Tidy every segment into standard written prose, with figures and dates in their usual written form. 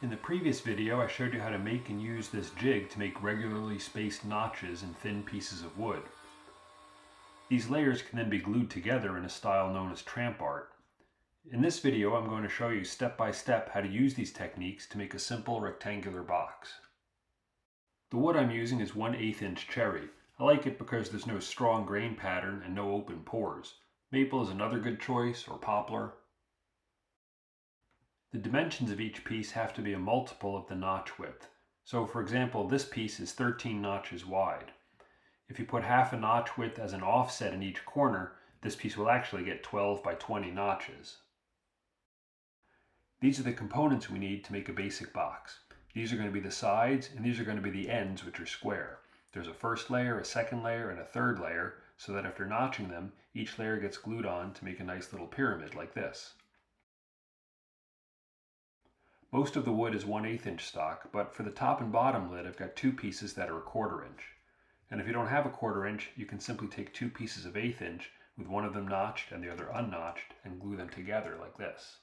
In the previous video, I showed you how to make and use this jig to make regularly spaced notches in thin pieces of wood. These layers can then be glued together in a style known as Tramp Art. In this video, I'm going to show you step by step how to use these techniques to make a simple rectangular box. The wood I'm using is 1/8 inch cherry. I like it because there's no strong grain pattern and no open pores. Maple is another good choice, or poplar. The dimensions of each piece have to be a multiple of the notch width. So for example, this piece is 13 notches wide. If you put half a notch width as an offset in each corner, this piece will actually get 12 by 20 notches. These are the components we need to make a basic box. These are going to be the sides, and these are going to be the ends, which are square. There's a first layer, a second layer, and a third layer, so that after notching them, each layer gets glued on to make a nice little pyramid like this. Most of the wood is 1/8 inch stock, but for the top and bottom lid, I've got two pieces that are 1/4 inch. And if you don't have a 1/4 inch, you can simply take two pieces of 1/8 inch with one of them notched and the other unnotched and glue them together like this.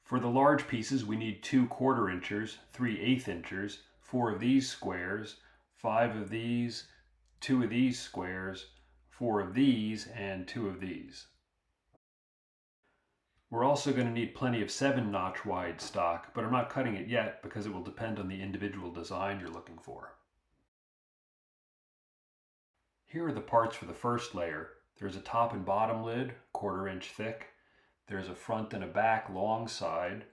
For the large pieces, we need two 1/4 inchers, three 1/8 inchers, 4 of these squares, 5 of these, 2 of these squares, 4 of these, and 2 of these. We're also going to need plenty of 7 notch wide stock, but I'm not cutting it yet because it will depend on the individual design you're looking for. Here are the parts for the first layer. There's a top and bottom lid, 1/4 inch thick. There's a front and a back long side.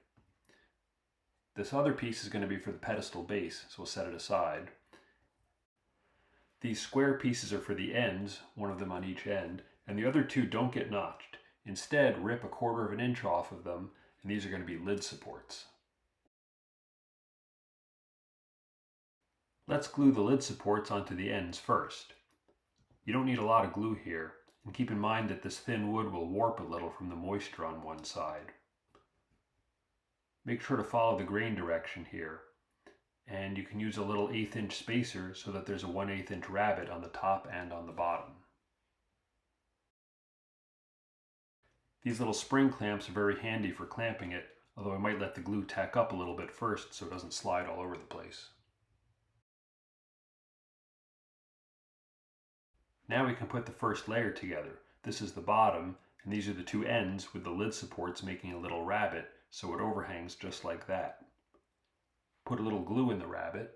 This other piece is going to be for the pedestal base, so we'll set it aside. These square pieces are for the ends, one of them on each end, and the other two don't get notched. Instead, rip 1/4 inch off of them, and these are going to be lid supports. Let's glue the lid supports onto the ends first. You don't need a lot of glue here, and keep in mind that this thin wood will warp a little from the moisture on one side. Make sure to follow the grain direction here, and you can use a little 1/8 inch spacer so that there's a 1/8 inch rabbet on the top and on the bottom. These little spring clamps are very handy for clamping it, although I might let the glue tack up a little bit first so it doesn't slide all over the place. Now we can put the first layer together. This is the bottom, and these are the two ends with the lid supports making a little rabbet, so it overhangs just like that. Put a little glue in the rabbet.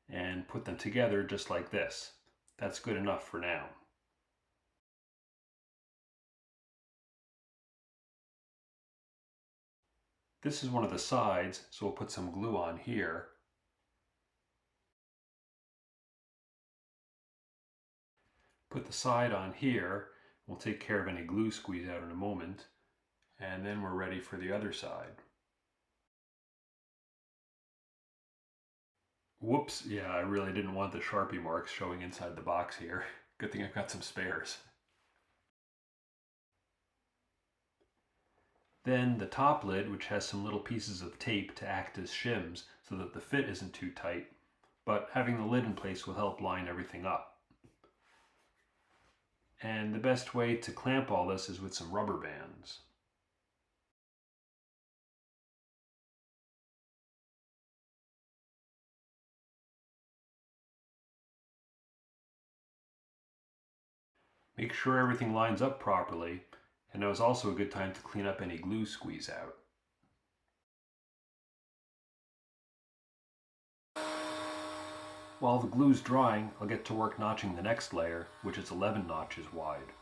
And put them together just like this. That's good enough for now. This is one of the sides, so we'll put some glue on here. Put the side on here. We'll take care of any glue squeeze out in a moment. And then we're ready for the other side. Whoops, yeah, I really didn't want the Sharpie marks showing inside the box here. Good thing I've got some spares. Then the top lid, which has some little pieces of tape to act as shims so that the fit isn't too tight, but having the lid in place will help line everything up. And the best way to clamp all this is with some rubber bands. Make sure everything lines up properly, and now is also a good time to clean up any glue squeeze out. While the glue's drying, I'll get to work notching the next layer, which is 11 notches wide.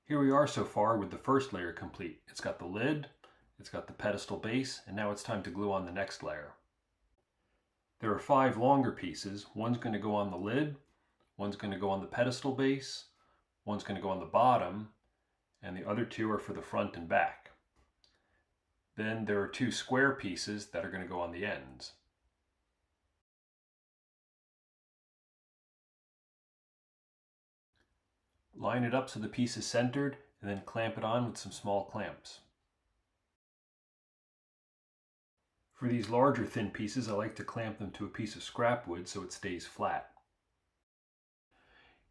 Here we are so far with the first layer complete. It's got the lid, it's got the pedestal base, and now it's time to glue on the next layer. There are 5 longer pieces. One's going to go on the lid, one's going to go on the pedestal base, one's going to go on the bottom, and the other 2 are for the front and back. Then there are 2 square pieces that are going to go on the ends. Line it up so the piece is centered, and then clamp it on with some small clamps. For these larger thin pieces, I like to clamp them to a piece of scrap wood so it stays flat.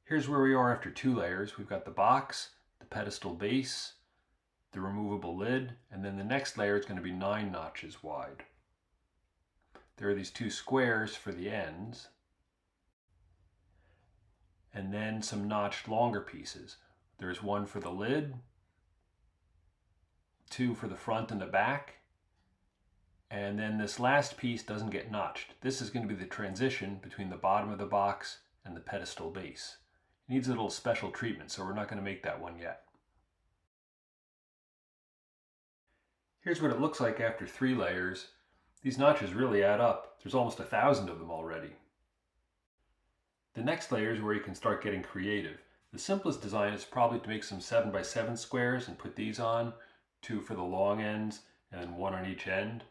Here's where we are after 2 layers. We've got the box, the pedestal base, the removable lid, and then the next layer is going to be 9 notches wide. There are these 2 squares for the ends, and then some notched longer pieces. There's 1 for the lid, 2 for the front and the back, and then this last piece doesn't get notched. This is going to be the transition between the bottom of the box and the pedestal base. It needs a little special treatment, so we're not going to make that one yet. Here's what it looks like after 3 layers. These notches really add up. There's almost 1,000 of them already. The next layer is where you can start getting creative. The simplest design is probably to make some 7x7 squares and put these on, 2 for the long ends and 1 on each end.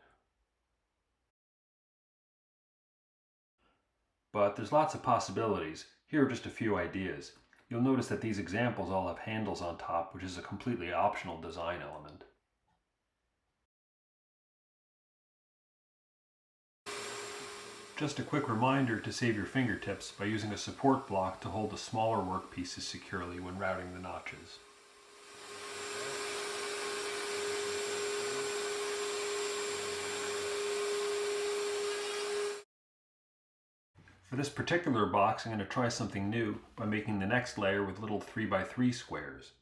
But there's lots of possibilities. Here are just a few ideas. You'll notice that these examples all have handles on top, which is a completely optional design element. Just a quick reminder to save your fingertips by using a support block to hold the smaller workpieces securely when routing the notches. For this particular box, I'm going to try something new by making the next layer with little 3x3 squares.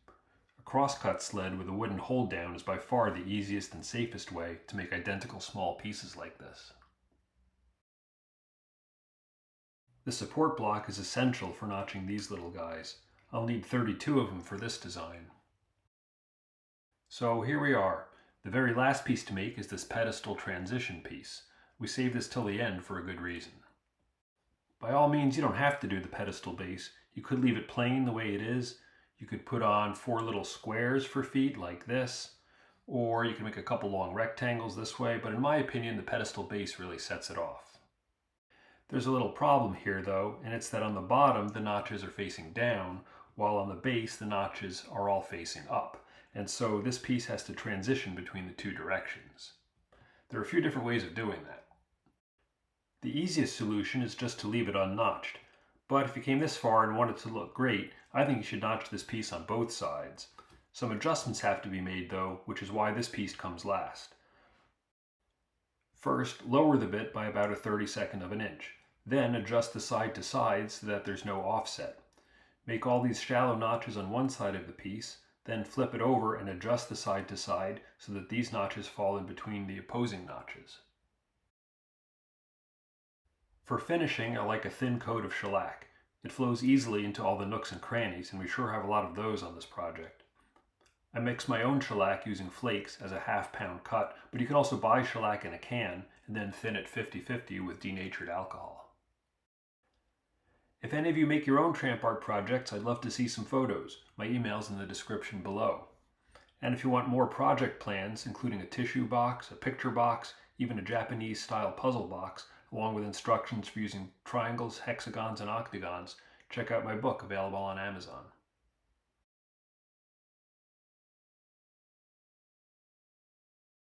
A crosscut sled with a wooden hold down is by far the easiest and safest way to make identical small pieces like this. The support block is essential for notching these little guys. I'll need 32 of them for this design. So here we are. The very last piece to make is this pedestal transition piece. We saved this till the end for a good reason. By all means, you don't have to do the pedestal base. You could leave it plain the way it is. You could put on 4 little squares for feet like this, or you can make a couple long rectangles this way, but in my opinion, the pedestal base really sets it off. There's a little problem here though, and it's that on the bottom the notches are facing down, while on the base the notches are all facing up. And so this piece has to transition between the 2 directions. There are a few different ways of doing that. The easiest solution is just to leave it unnotched, but if you came this far and wanted to look great, I think you should notch this piece on both sides. Some adjustments have to be made though, which is why this piece comes last. First, lower the bit by about 1/32 of an inch. Then adjust the side to side so that there's no offset. Make all these shallow notches on one side of the piece, then flip it over and adjust the side to side so that these notches fall in between the opposing notches. For finishing, I like a thin coat of shellac. It flows easily into all the nooks and crannies, and we sure have a lot of those on this project. I mix my own shellac using flakes as a half-pound cut, but you can also buy shellac in a can and then thin it 50-50 with denatured alcohol. If any of you make your own Tramp Art projects, I'd love to see some photos. My email's in the description below. And if you want more project plans, including a tissue box, a picture box, even a Japanese-style puzzle box, along with instructions for using triangles, hexagons, and octagons, check out my book available on Amazon.